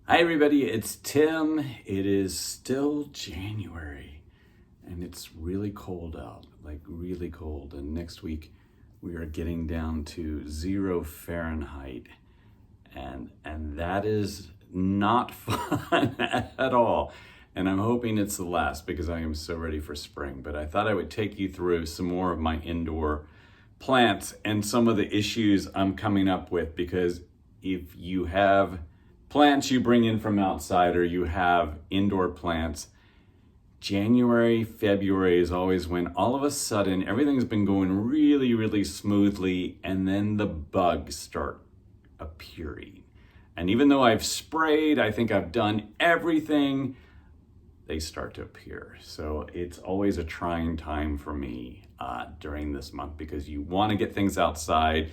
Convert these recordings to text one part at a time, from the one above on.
Hi everybody, it's Tim. It is still January and it's really cold out, like really cold. And next week we are getting down to 0 Fahrenheit and that is not fun at all. And I'm hoping it's the last because I am so ready for spring. But I thought I would take you through some more of my indoor plants and some of the issues I'm coming up with, because if you have plants you bring in from outside or you have indoor plants, January, February is always when all of a sudden everything's been going really, really smoothly and then the bugs start appearing. And even though I've sprayed, I think I've done everything, they start to appear. So it's always a trying time for me during this month because you want to get things outside.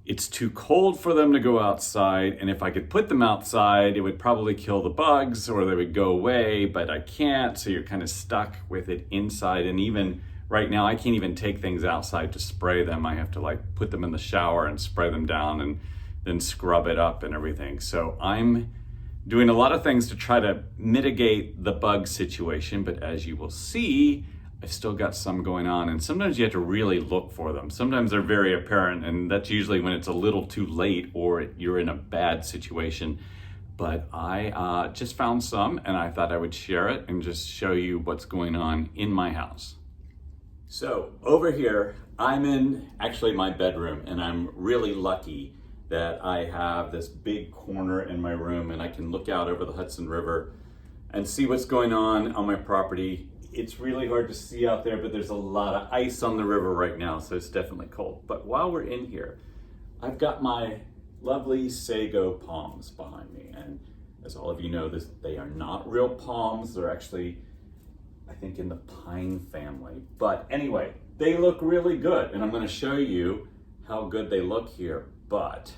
It's too cold for them to go outside, and if I could put them outside, it would probably kill the bugs or they would go away, but I can't, so you're kind of stuck with it inside. And even right now, I can't even take things outside to spray them. I have to like put them in the shower and spray them down and then scrub it up and everything. So I'm doing a lot of things to try to mitigate the bug situation, but as you will see, I've still got some going on, and sometimes you have to really look for them. Sometimes they're very apparent, and that's usually when it's a little too late or you're in a bad situation. But I just found some, and I thought I would share it and just show you what's going on in my house. So over here, I'm in actually my bedroom, and I'm really lucky that I have this big corner in my room, and I can look out over the Hudson River and see what's going on my property. It's really hard to see out there, but there's a lot of ice on the river right now, so it's definitely cold. But while we're in here, I've got my lovely Sago palms behind me. And as all of you know, they are not real palms. They're actually, I think, in the pine family. But anyway, they look really good. And I'm gonna show you how good they look here. But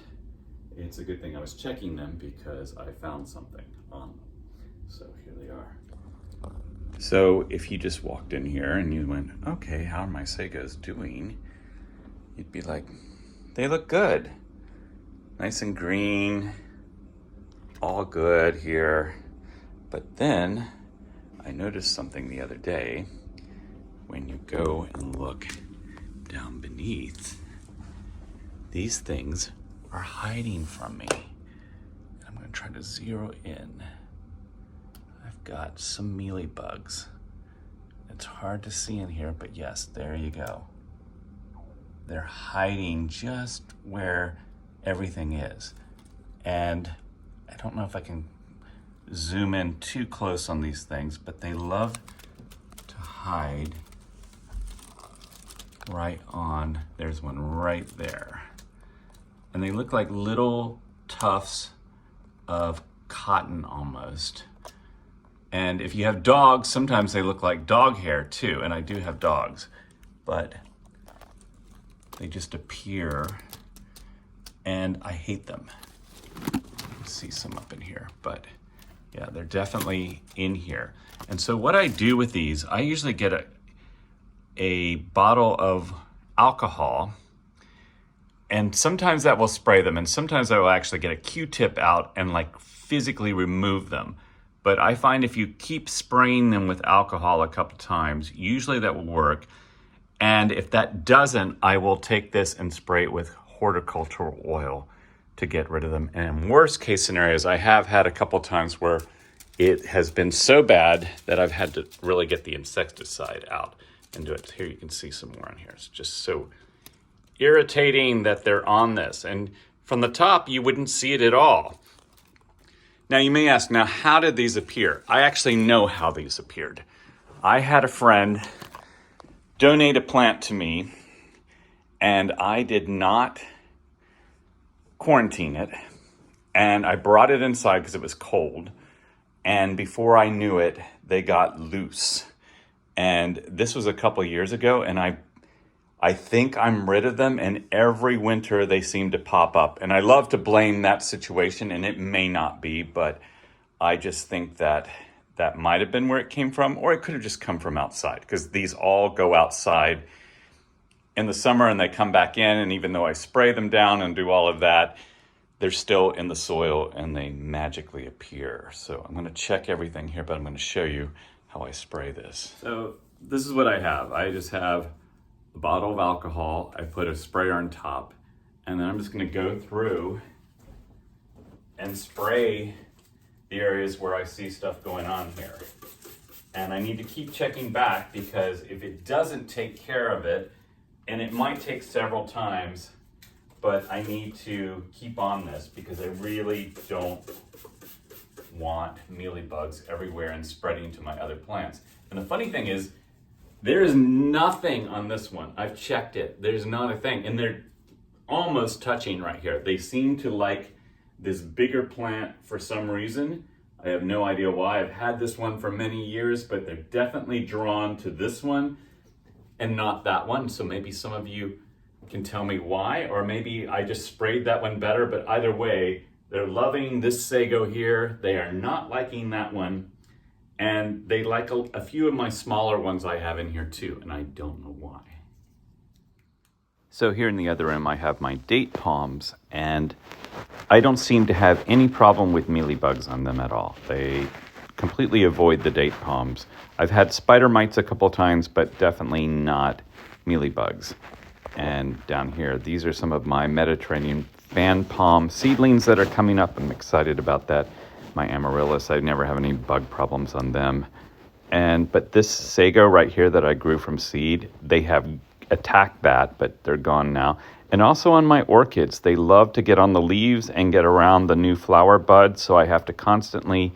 it's a good thing I was checking them because I found something on them. So here they are. So if you just walked in here and you went, okay, how are my Sagos doing? You'd be like, they look good. Nice and green, all good here. But then I noticed something the other day. When you go and look down beneath, these things are hiding from me. I'm gonna try to zero in. I've got some mealy bugs. It's hard to see in here, but yes, there you go. They're hiding just where everything is. And I don't know if I can zoom in too close on these things, but they love to hide right on, there's one right there. And they look like little tufts of cotton almost. And if you have dogs, sometimes they look like dog hair too, and I do have dogs, but they just appear, and I hate them. See some up in here, but yeah, they're definitely in here. And so what I do with these, I usually get a bottle of alcohol, and sometimes that will spray them, and sometimes I will actually get a Q-tip out and like physically remove them. But I find if you keep spraying them with alcohol a couple times, usually that will work. And if that doesn't, I will take this and spray it with horticultural oil to get rid of them. And in worst case scenarios, I have had a couple times where it has been so bad that I've had to really get the insecticide out and do it. Here you can see some more on here. It's just so irritating that they're on this. And from the top, you wouldn't see it at all. Now you may ask, now how did these appear? I actually know how these appeared. I had a friend donate a plant to me, and I did not quarantine it, and I brought it inside because it was cold, and before I knew it, they got loose. And this was a couple years ago, and I think I'm rid of them, and every winter they seem to pop up. And I love to blame that situation, and it may not be, but I just think that that might have been where it came from, or it could have just come from outside, because these all go outside in the summer and they come back in, and even though I spray them down and do all of that, they're still in the soil and they magically appear. So I'm going to check everything here, but I'm going to show you how I spray this. So this is what I have. I just have a bottle of alcohol. I put a sprayer on top, and then I'm just going to go through and spray the areas where I see stuff going on here. And I need to keep checking back, because if it doesn't take care of it, and it might take several times, but I need to keep on this because I really don't want mealy bugs everywhere and spreading to my other plants. And the funny thing is, there is nothing on this one. I've checked it. There's not a thing. And they're almost touching right here. They seem to like this bigger plant for some reason. I have no idea why. I've had this one for many years, but they're definitely drawn to this one and not that one. So maybe some of you can tell me why, or maybe I just sprayed that one better, but either way, they're loving this Sago here. They are not liking that one. And they like a few of my smaller ones I have in here too, and I don't know why. So here in the other room, I have my date palms, and I don't seem to have any problem with mealy bugs on them at all. They completely avoid the date palms. I've had spider mites a couple times, but definitely not mealy bugs. And down here, these are some of my Mediterranean fan palm seedlings that are coming up. I'm excited about that. My amaryllis, I never have any bug problems on them. But this Sago right here that I grew from seed, they have attacked that, but they're gone now. And also on my orchids, they love to get on the leaves and get around the new flower buds, so I have to constantly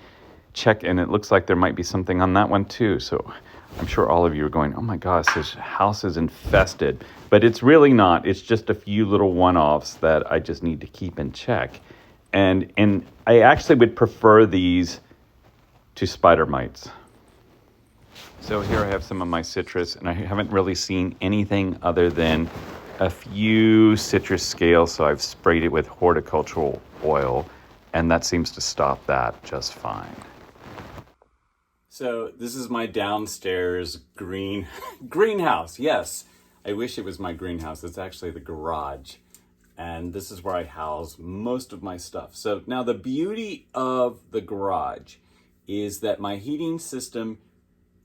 check, and it looks like there might be something on that one too. So I'm sure all of you are going, oh my gosh, this house is infested. But it's really not. It's just a few little one-offs that I just need to keep in check. And I actually would prefer these to spider mites. So here I have some of my citrus, and I haven't really seen anything other than a few citrus scales, so I've sprayed it with horticultural oil, and that seems to stop that just fine. So this is my downstairs greenhouse. Yes, I wish it was my greenhouse. It's actually the garage. And this is where I house most of my stuff. So now the beauty of the garage is that my heating system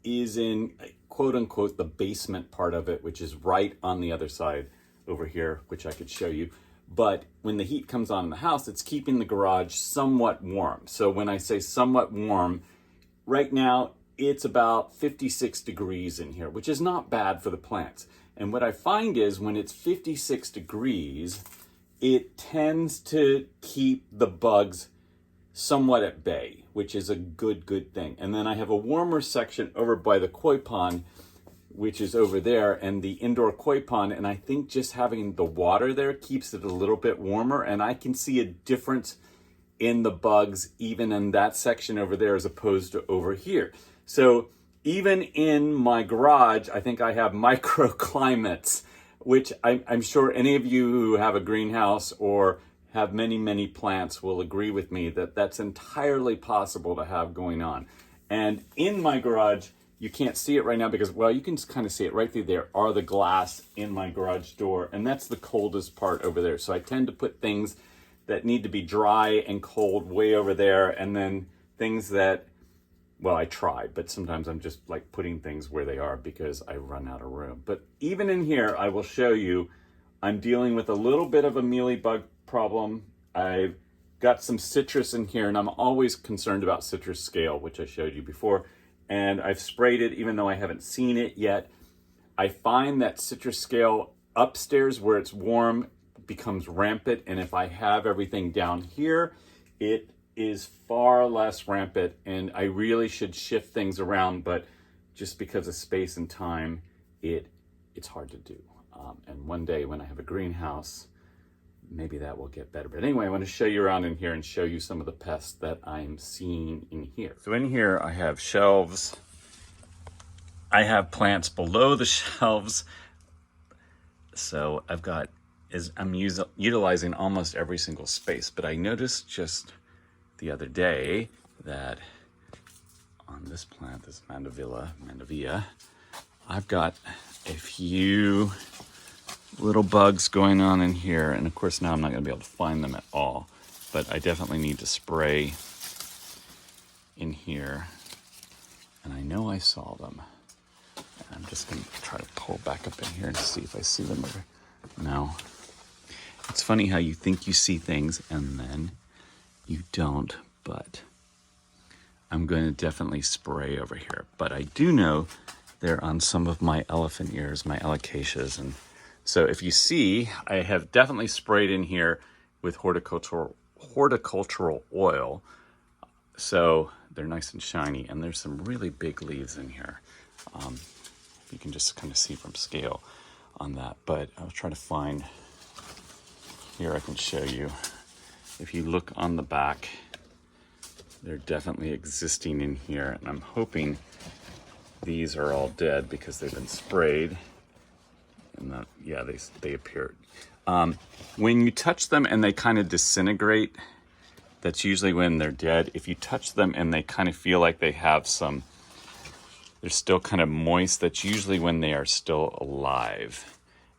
is in, quote unquote, the basement part of it, which is right on the other side over here, which I could show you. But when the heat comes on in the house, it's keeping the garage somewhat warm. So when I say somewhat warm, right now it's about 56 degrees in here, which is not bad for the plants. And what I find is when it's 56 degrees, it tends to keep the bugs somewhat at bay, which is a good thing. And then I have a warmer section over by the koi pond, which is over there, and the indoor koi pond. And I think just having the water there keeps it a little bit warmer. And I can see a difference in the bugs even in that section over there as opposed to over here. So even in my garage, I think I have microclimates, which I'm sure any of you who have a greenhouse or have many plants will agree with me that that's entirely possible to have going on. And in my garage, you can't see it right now because, well, you can kind of see it right through there are the glass in my garage door, and that's the coldest part over there. So I tend to put things that need to be dry and cold way over there, and then things that, well, I try, but sometimes I'm just like putting things where they are because I run out of room. But even in here, I will show you, I'm dealing with a little bit of a mealy bug problem. I've got some citrus in here, and I'm always concerned about citrus scale, which I showed you before. And I've sprayed it even though I haven't seen it yet. I find that citrus scale upstairs where it's warm becomes rampant, and if I have everything down here, it is far less rampant, and I really should shift things around, but just because of space and time, it's hard to do. And one day when I have a greenhouse, maybe that will get better. But anyway, I want to show you around in here and show you some of the pests that I'm seeing in here. So in here, I have shelves. I have plants below the shelves. So I'm utilizing almost every single space. But I noticed just the other day that on this plant, this Mandevilla, I've got a few little bugs going on in here, and of course now I'm not going to be able to find them at all. but I definitely need to spray in here. And I know I saw them. I'm just going to try to pull back up in here and see if I see them over. No. It's funny how you think you see things and then you don't, but I'm going to definitely spray over here. But I do know they're on some of my elephant ears, my alocasias. And so if you see, I have definitely sprayed in here with horticultural oil. So they're nice and shiny, and there's some really big leaves in here. You can just kind of see from scale on that. But I was trying to find, here I can show you. If you look on the back, they're definitely existing in here. And I'm hoping these are all dead because they've been sprayed. And yeah, they appeared. When you touch them and they kind of disintegrate, that's usually when they're dead. If you touch them and they kind of feel like they have they're still kind of moist, that's usually when they are still alive.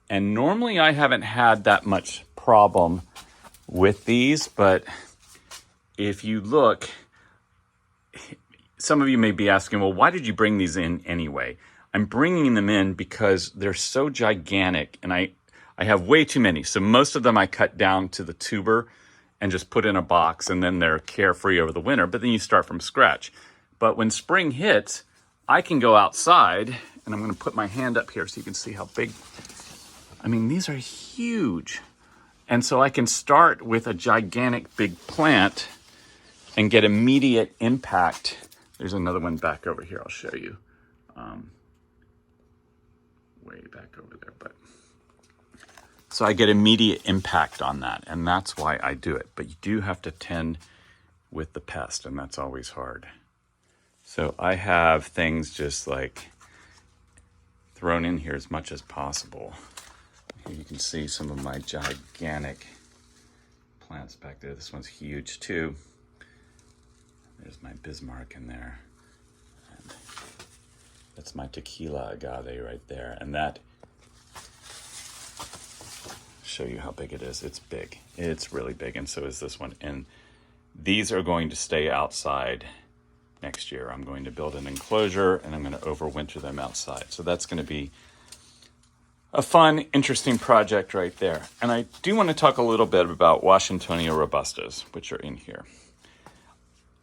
And normally I haven't had that much problem with these, but if you look, some of you may be asking, well, why did you bring these in anyway? I'm bringing them in because they're so gigantic, and I have way too many. So most of them I cut down to the tuber and just put in a box, and then they're carefree over the winter, but then you start from scratch. But when spring hits, I can go outside, and I'm going to put my hand up here so you can see how big. I mean, these are huge. And so I can start with a gigantic big plant and get immediate impact. There's another one back over here I'll show you. Way back over there, but so I get immediate impact on that, and that's why I do it. But you do have to tend with the pest, and that's always hard. So I have things just like thrown in here as much as possible. Here you can see some of my gigantic plants back there. This one's huge too. There's my Bismarck in there. And that's my tequila agave right there. And that, show you how big it is. It's big. It's really big, and so is this one. And these are going to stay outside next year. I'm going to build an enclosure, and I'm going to overwinter them outside. So that's going to be a fun, interesting project right there. And I do want to talk a little bit about Washingtonia robustas, which are in here.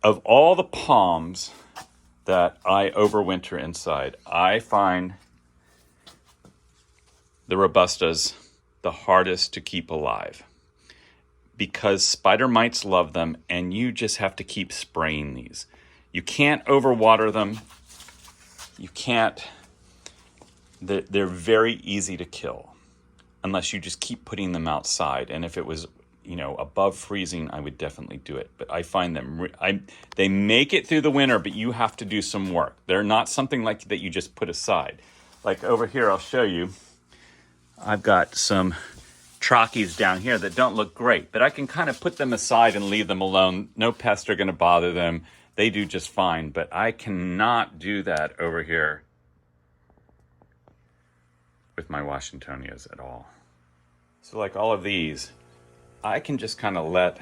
Of all the palms that I overwinter inside, I find the robustas the hardest to keep alive because spider mites love them, and you just have to keep spraying these. You can't overwater them. You can't. They're very easy to kill unless you just keep putting them outside. And if it was, above freezing, I would definitely do it. But I find them, they make it through the winter, but you have to do some work. They're not something like that you just put aside. Like over here, I'll show you. I've got some trachys down here that don't look great, but I can kind of put them aside and leave them alone. No pests are going to bother them. They do just fine, but I cannot do that over here with my Washingtonias at all. So like all of these, I can just kind of let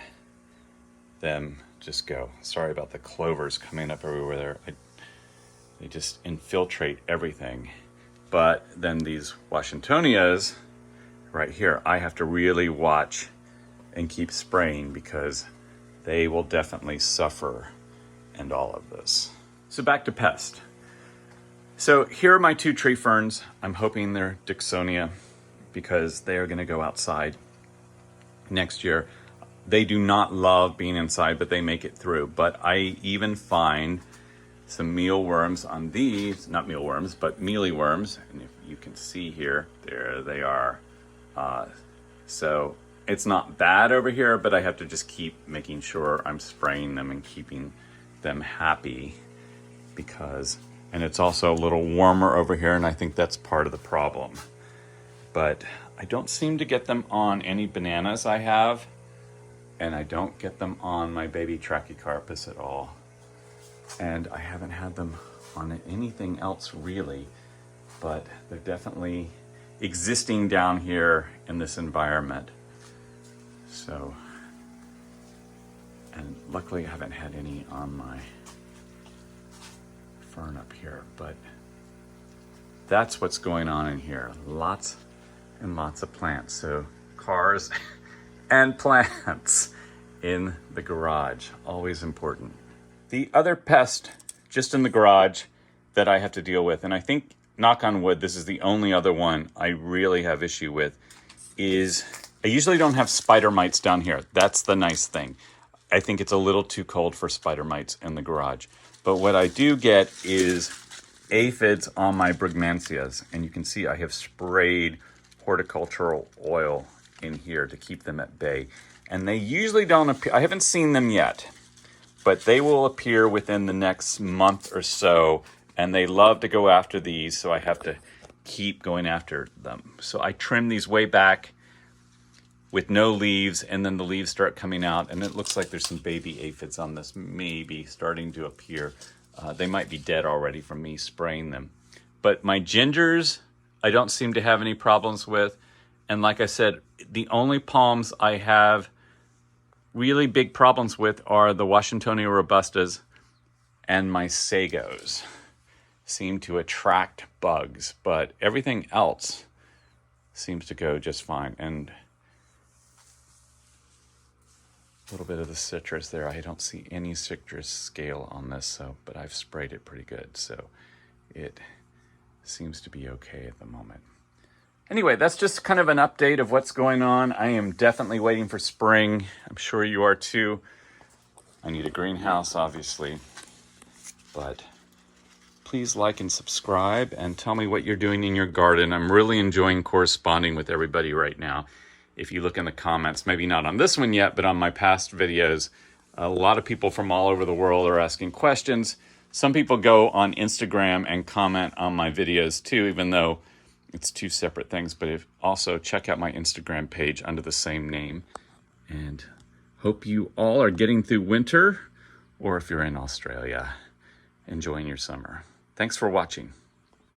them just go. Sorry about the clovers coming up everywhere there. They just infiltrate everything. But then these Washingtonias right here, I have to really watch and keep spraying because they will definitely suffer and all of this. So back to pest. So here are my two tree ferns. I'm hoping they're Dixonia because they are going to go outside next year. They do not love being inside, but they make it through. But I even find some mealworms on these, not mealworms, but mealyworms. And if you can see here, there they are. So it's not bad over here, but I have to just keep making sure I'm spraying them and keeping them happy and it's also a little warmer over here, and I think that's part of the problem. But I don't seem to get them on any bananas I have, and I don't get them on my baby Trachycarpus at all. And I haven't had them on anything else really, but they're definitely existing down here in this environment. So And luckily I haven't had any on my fern up here, but that's what's going on in here. Lots and lots of plants. So cars and plants in the garage, always important. The other pest just in the garage that I have to deal with, and I think, knock on wood, this is the only other one I really have issue with, is I usually don't have spider mites down here. That's the nice thing. I think it's a little too cold for spider mites in the garage. But what I do get is aphids on my brugmansias, and you can see I have sprayed horticultural oil in here to keep them at bay. And they usually don't appear, I haven't seen them yet, but they will appear within the next month or so, and they love to go after these, so I have to keep going after them. So I trim these way back with no leaves, and then the leaves start coming out, and it looks like there's some baby aphids on this, maybe starting to appear. They might be dead already from me spraying them. But my gingers, I don't seem to have any problems with. And like I said, the only palms I have really big problems with are the Washingtonia robustas, and my Sagos seem to attract bugs, but everything else seems to go just fine. And a little bit of the citrus there. I don't see any citrus scale on this, so, but I've sprayed it pretty good, so it seems to be okay at the moment. Anyway, that's just kind of an update of what's going on. I am definitely waiting for spring. I'm sure you are too. I need a greenhouse, obviously, but please like and subscribe and tell me what you're doing in your garden. I'm really enjoying corresponding with everybody right now. If you look in the comments, maybe not on this one yet, but on my past videos, a lot of people from all over the world are asking questions. Some people go on Instagram and comment on my videos too, even though it's two separate things. But also check out my Instagram page under the same name. And hope you all are getting through winter, or if you're in Australia, enjoying your summer. Thanks for watching.